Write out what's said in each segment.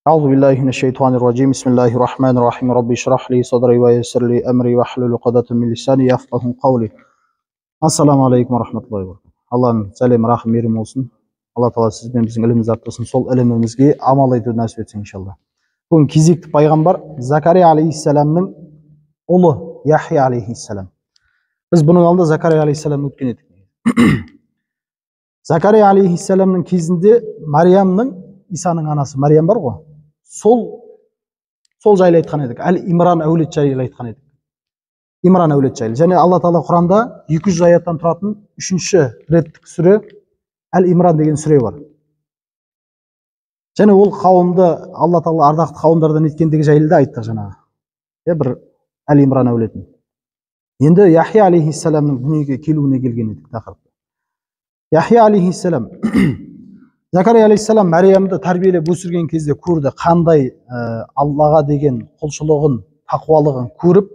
أعوذ بالله من الشيطان الرجيم بسم الله الرحمن الرحيم ربي اشرح لي صدري ويسر لي أمري واحلل عقدة من لساني يفقهوا قولي. Ассаламу алейкум рахматуллахи ва баракатух. Алланың сәлем, рахым, мейірім болсын. Алла тағала сіз бен біздің ілімімізді арттырсын, сол ілімімізге амал етуді нәсіп етсін иншалла. Бүгін кезекті пайғамбар Закария алейхиссаламның ұлы Яхия алейхиссалам. Біз бұның алдында Закария алейхиссалам өткен едік. Закария алейхиссаламның кезінде Мариямның, Исаның анасы Мариям бар ғой, сол жайлы айтқан едік. Әл-Имран әулет жайлы айтқан едік. Имран әулет жайлы. Және Алла Тағала Құранда 200 аяттан тұратын 3-ші реттік сүре Әл-Имран деген сүре бар. Және ол қауымды Алла Тағала ардақты қауымдардан еткендігі жайлы да айттық жаңағы. Бір Әл-Имран әулетін. Енді Яхия алейхиссаламның дүниеге келуіне келген едік тақырып. Яхия алейхиссалам Закария алейхиссалам Мариямды тәрбиелеп өсірген кезде көрді, қандай Аллаға деген құлшылығын, тақуалығын көріп,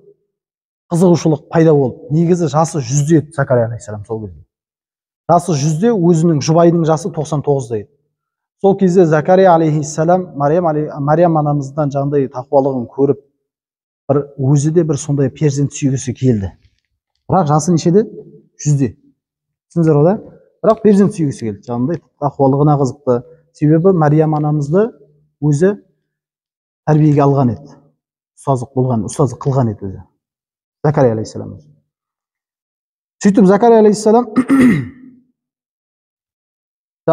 қызығушылық пайда болды. Негізі жасы 100-де еді Закария алейхиссалам сол кезде. Жасы 100-де, өзінің жұбайының жасы 99-да еді. Сол кезде Закария алейхиссалам Мариям анамыздан жаңағыдай тақуалығын көріп, өзі де бір сондай перзент сүйгісі келді. Бірақ жасы нешеде? 100-де. Түсіндіңіздер ғой да? Бірақ перзент сүйгісі келді. Жаңағыдай тақуалығына қызықты. Себебі Мариям анамызды өзі тәрбиеге алған еді. Ұстаздық қылған еді өзі. Закария алейхиссалам. Сөйтіп Закария алейхиссалам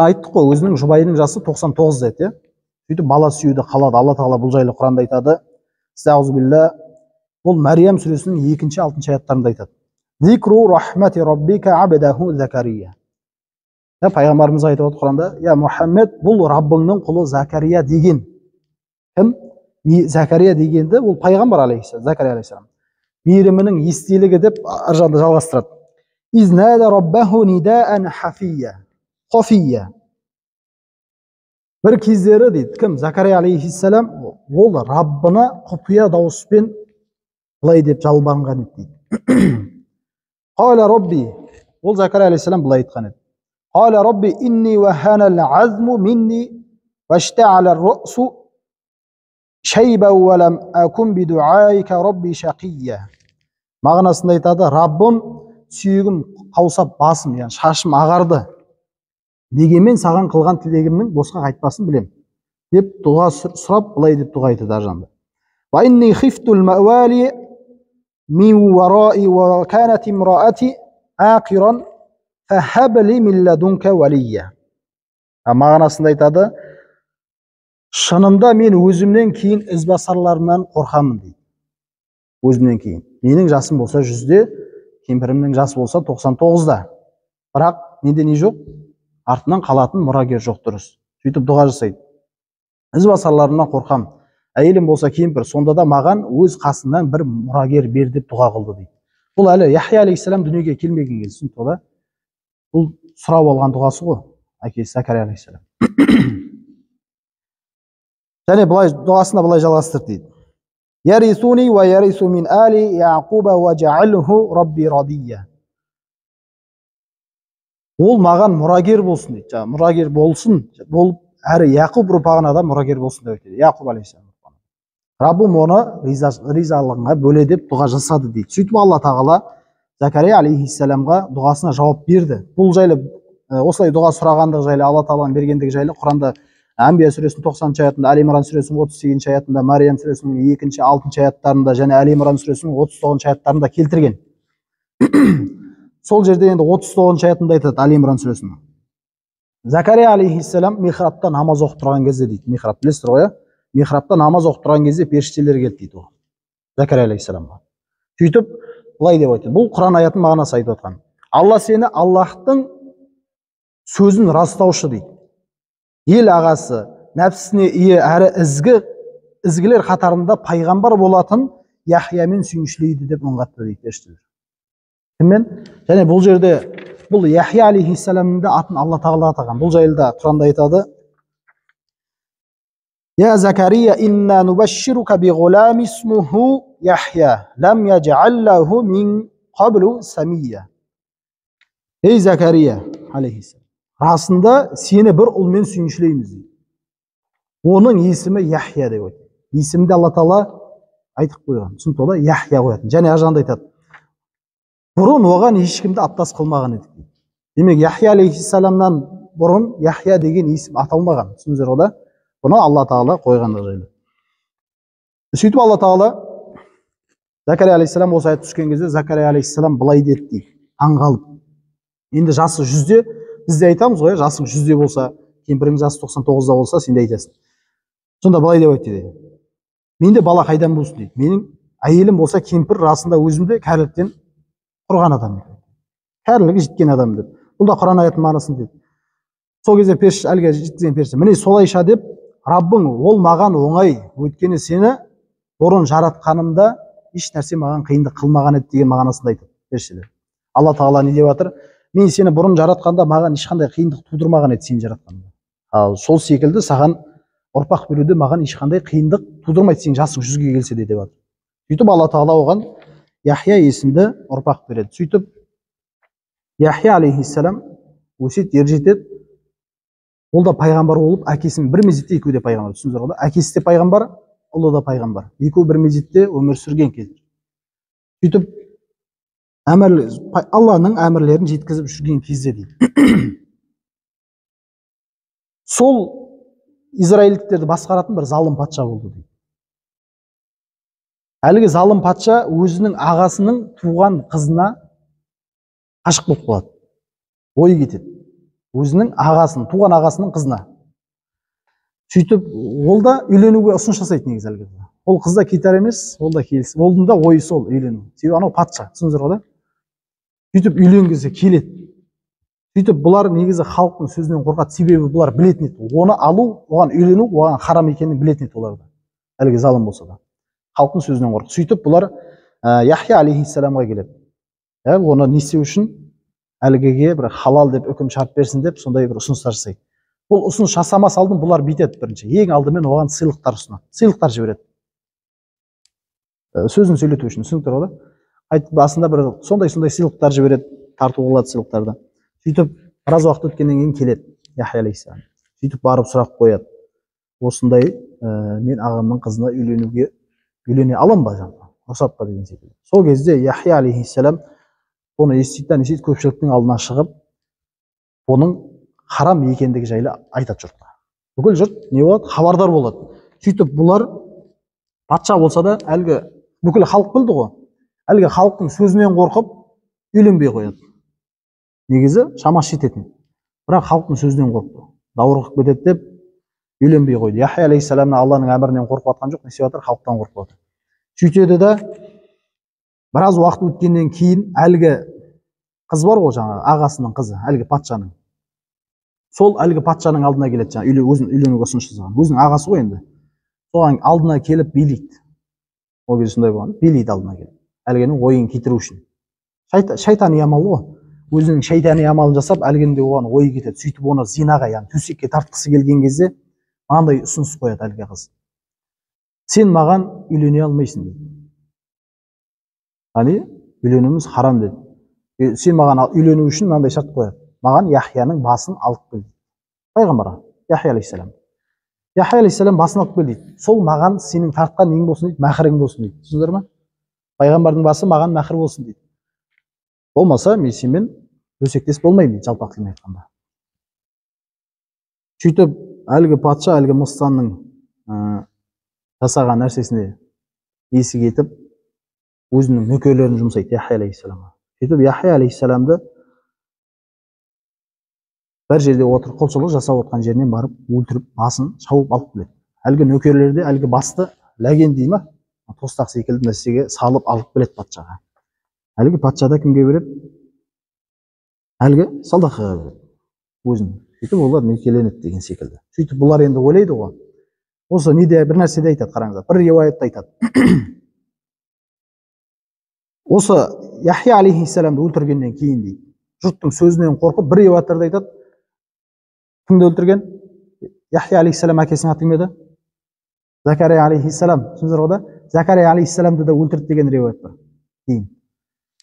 айттық қой, өзінің жұбайының жасы 99 еді. Сөйтіп бала сүюді қалады. Алла Тағала бұл жайлы Құранда айтады. Стағфирулла. Бұл Мариям сүресінің 2-6 аяттарында айтады. Зикру рахмати раббика абдаху Закария. Пайғамбарымыз айтып отыр Құранда, я Мұхаммед, бұл Раббыңның құлы Закария деген. Кім? Закария дегенді ол пайғамбар алейхиссалам, Закария алейхиссалам. Мейірімінің естелігі деп аржанды жалғастырады. Изнада раббаху нидаан хафия. Бір кездері дейді, кім? Закария алейхиссалам, ол Раббына құпия дауыспен былай деп жалбарынған еді дейді. Қала Рабби, ол Закария алейхиссалам былай айтқан еді. Қала Рабби инни вахана азму минни ваштa'ala ar-ra'su шайба ва лам акун бидуайка Рабби шақия. Мағынасында айтады, Раббым сүйегім қаусап басым, яғни шашым ағарды. Дегенмен саған қылған тілегімнің босқа қайтпасын білем. Деп дұға сұрап, былай деп дұға айтады аржанда. Ва инни хифтул мауали мин вараи ва канат имраати ақиран фахабли мин ладунка валия. Мағынасында айтады, шынында мен өзімнен кейін ізбасарларынан қорқамын дейді. Өзімнен кейін. Менің жасым болса 100-де, кемпірімнің жасы болса 99-да. Бірақ менде не жоқ? Артынан қалатын мұрагер жоқ дұрыс. Сөйтіп дұға жасайды. Ізбасарларынан қорқам. Әйелім болса кемпір, сонда да маған өз қасынан бір мұрагер бер деп дұға қылды дейді. Бұл әлі Яхия алейхиссалам дүниеге келмеген кезде, сонда бұл сұрап алған дұғасы ғой, әкесі Закария алейхиссалам. Және бұлай дұғасында былай жалғастырды дейді. Ярисуни ва ярису мин али Яқуба ва жа'алху Рабби радия. Ол маған мұрагер болсын дейді. Мұрагер болсын, болып әрі Яқуб ұрпағына да мұрагер болсын деп айтады. Яқуб алейхиссалам. Раббым оны ризалығыңа бөле деп дұға жасады дейді. Сөйтіп Алла Тағала Закария алейхиссаламға дұғасына жауап берді. Бұл жайлы осылай дұға сұрағандығы жайлы, Алла Тағаланың бергендігі жайлы Құранда Әнбия сүресінің 90-шы аятында, Әл-Имран сүресінің 38-ші аятында, Мариям сүресінің 2-6 аяттарында және Әл-Имран сүресінің 39-шы аяттарында келтірген. Сол жерде енді 39-шы аятында айтады Әл-Имран сүресінің. Закария алейхиссалам михрабта намаз оқып тұрған кезде дейді. Михраб білесіздер ғой, михрабта намаз оқып тұрған кезде періштелер келді дейді ол. Закария алейхиссаламға. Сөйтіп былай деп айтады. Бұл Құран аятының мағынасы айтып отқан. Алла сені Аллахтың сөзін растаушы дейді. Ел ағасы, нәпсісіне ие әрі ізгілер қатарында пайғамбар болатын Яхиямен сүйіншілейді деп ұнғатты дейді періштелер. Кіммен? Және бұл жерде бұл Яхия алейхиссаламның атын Алла Тағала атаған. Бұл жайлы Құранда айтады. Я Закария инна нубашширука би ғулам исмуху Яхия лам яджаллаху мин қаблу самия. Ей Закария алейхиссалам, расында сені бір ұлмен сүйіншілейміз дейді. Оның есімі Яхия деп айтады. Есімді Алла Тағала айтып қойған. Түсінікті, Яхия қоятын. Және ажанда айтады, бұрын оған ешкімді аттас қылмаған едік. Демек, Яхия алейхиссаламнан бұрын Яхия деген есім аталмаған. Түсіндіңіздер ғой да? Бұны Алла Тағала қойғандығы жайлы. Сөйтіп Алла Тағала Закария алейхиссалам осы аят түскен кезде Закария алейхиссалам былай деді дейді, аңғалып. Енді жасы 100-де, біз де айтамыз ғой, жасың 100-де болса, кемпірің жасы 99-да болса, сен де айтасың. Сонда былай деп айтты дейді. Менде бала қайдан болсын дейді. Менің әйелім болса, кемпір расында өзімде кәріліктен құрған адам. Кәрілігі жеткен адам деп. Бұл да Құран аятының мағынасын дейді. Сол кезде періште, әлгі жеткізген періште, міне солайша деп, Раббың ол маған оңай, өйткені сені бұрын жаратқанымда еш нәрсе маған қиындық қылмаған еді деген мағынасында айтады періштелер. Алла Тағала не деп жатыр? Мен сені бұрын жаратқанда маған ешқандай қиындық тудырмаған еді сені жаратқанда. Ал сол секілді саған ұрпақ беруде маған ешқандай қиындық тудырмайды, сен жасың 100-ге келсе де деп жатыр. Сөйтіп Алла Тағала оған Яхия есімді ұрпақ береді. Сөйтіп Яхия алейхиссалам өсиет ер жетеді. Ол да пайғамбар болып, әкесінің бір мезетте екеуі де пайғамбар. Түсіндіңіздер ғой? Әкесі де пайғамбар, ұлы да пайғамбар. Екеуі бір мезетте өмір сүрген кезде. Сөйтіп Алланың әмірлерін жеткізіп жүрген кезде дейді. Сол израильдіктерді басқаратын бір залым патша болды дейді. Әлгі залым патша өзінің ағасының туған қызына ғашық болып қалады. Ойы кетеді. Өзінің ағасының, туған ағасының қызына. Сөйтіп, ол да үйленуге ұсыныс жасайды негізі әлгі. Ол қыз да кетер емес, ол да келсін. Олдың да ойы сол үйлену. Себебі анау патша, түсіндіңіздер ғой да? Сөйтіп үйленгісі келеді. Сөйтіп бұлар негізі халықтың сөзінен қорқады, себебі бұлар білетін еді. Оны алу, оған үйлену, оған харам екенін білетін еді олар да. Әлгі залым болса да. Халықтың сөзінен қорқады. Сөйтіп бұлар Яхия алейхиссаламға келеді. Оны не істеу үшін? Әлгіге бір халал деп үкім шығарып берсін деп сондай бір ұсыныстар жасайды. Бұл ұсыныс жасамас алдын бұлар бүйтеді бірінші. Ең алдымен оған сыйлықтар ұсынады. Сыйлықтар жібереді. Сөзін сөйлету үшін, түсініктер ғой да? Айтып басында бір сондай сыйлықтар жібереді, тарту қылады сыйлықтарды. Сөйтіп біраз уақыт өткеннен кейін келеді Яхия алейхиссалам. Сөйтіп барып сұрақ қояды. Осындай мен ағамның қызына үйлене аламын ба жаңағы? Рұқсат па деген секілді. Сол кезде Яхия алейхиссалам оны естиді, көпшіліктің алдына шығып, оның харам екендігі жайлы айтады жұртқа. Бүкіл жұрт не болады? Хабардар болады. Сөйтіп бұлар патша болса да, әлгі бүкіл халық білді ғой. Әлгі халықтың сөзінен қорқып, үйленбей қояды. Негізі шамасы жететін. Бірақ халықтың сөзінен қорқып, даурығып кетеді деп үйленбей қойды. Яхия алейхиссаламның Алланың әмірінен қорқып жатқан жоқ, не істеп жатыр? Халықтан қорқып жатыр. Сөйтеді де біраз уақыт өткеннен кейін әлгі қыз бар ғой, жаңағы ағасының қызы, әлгі патшаның. Сол әлгі патшаның алдына келеді, жаңағы өзін үйленуге ұсыныс жасаған. Өзінің ағасы ғой енді. Соған алдына келіп билейді. Ол кезде сондай болған, билейді алдына келіп. Әлгінің ойын кетіру үшін. Шайтани амал ғой. Өзінің шайтани амалын жасап, әлгінде оған ойы кетеді. Сөйтіп оны зинаға, яғни төсекке тартқысы келген кезде мынандай ұсыныс қояды әлгі қыз. Сен маған үйлене алмайсың дейді. Яғни үйленуіміз харам деді. Сен маған үйлену үшін мынандай шарт қояды. Маған Яхияның басын алып кел дейді. Пайғамбарға, Яхия алейхиссалам. Яхия алейхиссалам басын алып кел дейді. Сол маған сенің тартқан нең болсын дейді, мәхірің болсын дейді. Түсіндіңдер ме? Пайғамбардың басы маған мәхір болсын дейді. Болмаса мен сенімен төсектес болмаймын дейді, жалпақ тілмен айтқанда. Сөйтіп әлгі патша, әлгі мыстанның жасаған нәрсесіне есі кетіп, өзінің нөкерлерін жұмсайды Яхия алейхиссаламға. Сөйтіп Яхия алейхиссаламды бір жерде отырып, құлшылық жасап отқан жерінен барып өлтіріп, басын шауып алып келеді. Әлгі нөкерлерде әлгі басты ләген дей ма, тостақ секілді нәрсеге салып алып келеді патшаға. Әлгі патша да кімге береді? Әлгі солдатқа береді. Өзін. Сөйтіп олар некеленеді деген секілді. Сөйтіп бұлар енді ойлайды ғой. Осы неде бір нәрседе айтады, қараңыздар. Бір риуаятта айтады. Осы Яхия алейхиссаламды өлтіргеннен кейін дейді, жұрттың сөзінен қорқып, бір риуаяттарда айтады. Кімді өлтірген? Яхия алейхиссалам әкесінің аты кім еді? Закария алейхиссалам. Түсіндіңіздер ғой да? Закария алейхиссаламды да өлтірді деген риуаят бар. Кейін.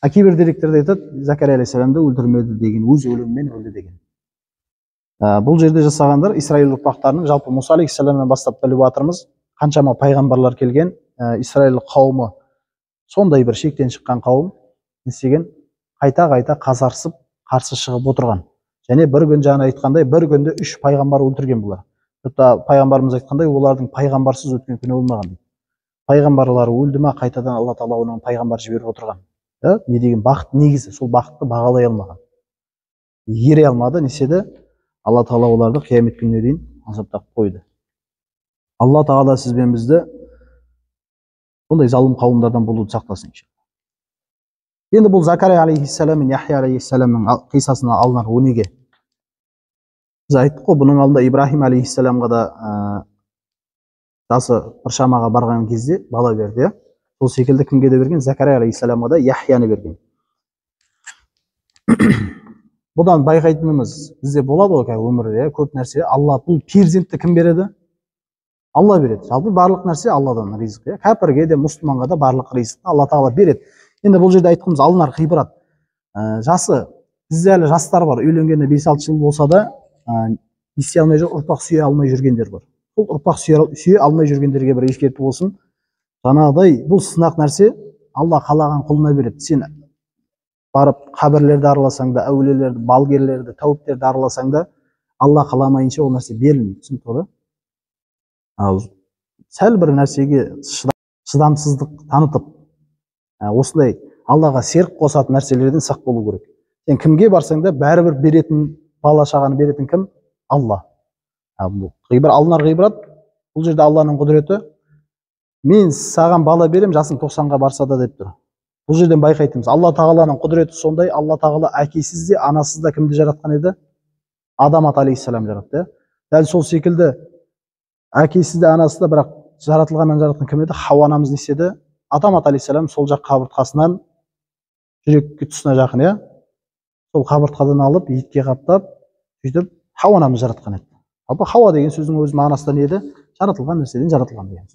Кейбір деректерде айтады, Закария алейхиссаламды өлтірмеді деген, өз өлімімен өлді деген. Бұл жерде жасағандар Исраил ұрпақтарының, жалпы Мұса алейхиссаламнан бастап біліп жатырмыз, қаншама пайғамбарлар келген, Исраил қауымы сондай бір шектен шыққан қауым, не істеген, қайта қасарысып қарсы шығып отырған. Және бір күн жаңа айтқандай, бір күнде 3 пайғамбар өлтірген бұлар. Тіпті пайғамбарымыз айтқандай, олардың пайғамбарсыз өткен күні болмаған. Пайғамбарлары өлді ма, қайтадан Алла Тағала оның пайғамбар жіберіп отырған. Не деген бақыт негізі, сол бақытты бағалай алмаған. Ере алмады, неседі? Алла Тағала оларды қиямет күніне дейін азаптап қойды. Алла Тағала сіз бен бізді бұндай залым қауымдардан болуды сақтасын. Енді бұл Закария алейхиссалам мен Яхия алейхиссаламның қиссасына алынар өнеге. Біз айттық қой, бұның алдында Ибрахим алейхиссаламға да жасы бір шамаға барған кезде бала берді. Сол секілді кімге де берген? Закария алейхиссаламға да Яхияны берген. Бұдан байқайтынымыз, бізде болады ғой өмірде көп нәрсе. Алла бұл перзентті кім береді? Алла береді. Жалпы барлық нәрсе Алладан ризық. Кәпірге де, мұсылманға да барлық ризықты Алла Тағала береді. Енді бұл жерде айтқымыз алынар ғибрат. Жасы, бізде әлі жастар бар, үйленгенде 5-6 жыл болса да, есе алмай жүр, ұрпақ сүйе алмай жүргендер бар. Бұл ұрпақ сүйе алмай жүргендерге бір ескерту болсын. Жаңағыдай, бұл сынақ нәрсе Алла қалаған құлына береді. Сен барып қабірлерді араласаң да, әулиелерді, балгерлерді, тәуіптерді араласаң да, Алла қаламайынша ол нәрсе берілмейді. Түсінікті? Ал сәл бір нәрсеге шыдамсыздық танытып, осындай Аллаға серік қосатын нәрселерден сақ болу керек. Сен кімге барсаң да бәрібір беретін, бала шағаны беретін кім? Алла. Алынар ғибрат, бұл жерде Алланың құдіреті. Мен саған бала берем, жасың 90-ға барса да деп тұр. Бұл жерден байқайтынымыз, Алла Тағаланың құдіреті сондай. Алла Тағала әкесіз де, анасыз да кімді жаратқан еді? Адамат алейхиссалам жаратты. Дәл сол секілді әкесіз де, анасыз да, бірақ жаратылғаннан жаратқан кім еді? Хауа анамыз неседі? Адамат алейхиссалам сол жақ қабыртқасынан жүрекке тұсына жақын, сол қабыртқадан алып, етке қаптап, сөйтіп Хауа анамыз жаратқан еді. Хауа деген сөздің өз мағынасы не еді? Жаратылған нәрседен жаратылған деген.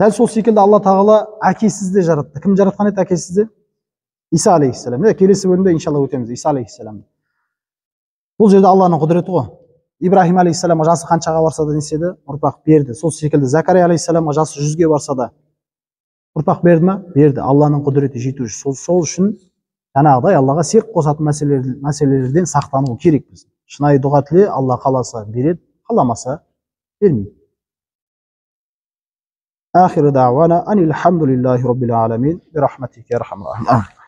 Дәл сол секілді Алла Тағала әкесіз де жаратты. Кім жаратқан еді әкесіз де? Иса алейхиссалам. Келесі бөлімде иншалла өтеміз. Иса алейхиссалам. Бұл жерде Алланың құдіреті ғой. Ибрахим алейхиссаламға жасы қаншаға барса да неседі? Ұрпақ берді. Сол секілді Закария алейхиссаламға жасы 100-ге барса да ұрпақ берді ме? Берді. Алланың құдіреті жетуші. Сол үшін жаңағыдай Аллаға серік қосатын мәселелерден сақтану керек біз. Шынайы дұға тіле, Алла қаласа береді, қаламаса бермейді. آخر دعوانا أن الحمد لله رب العالمين برحمتك يا أرحم الراحمين.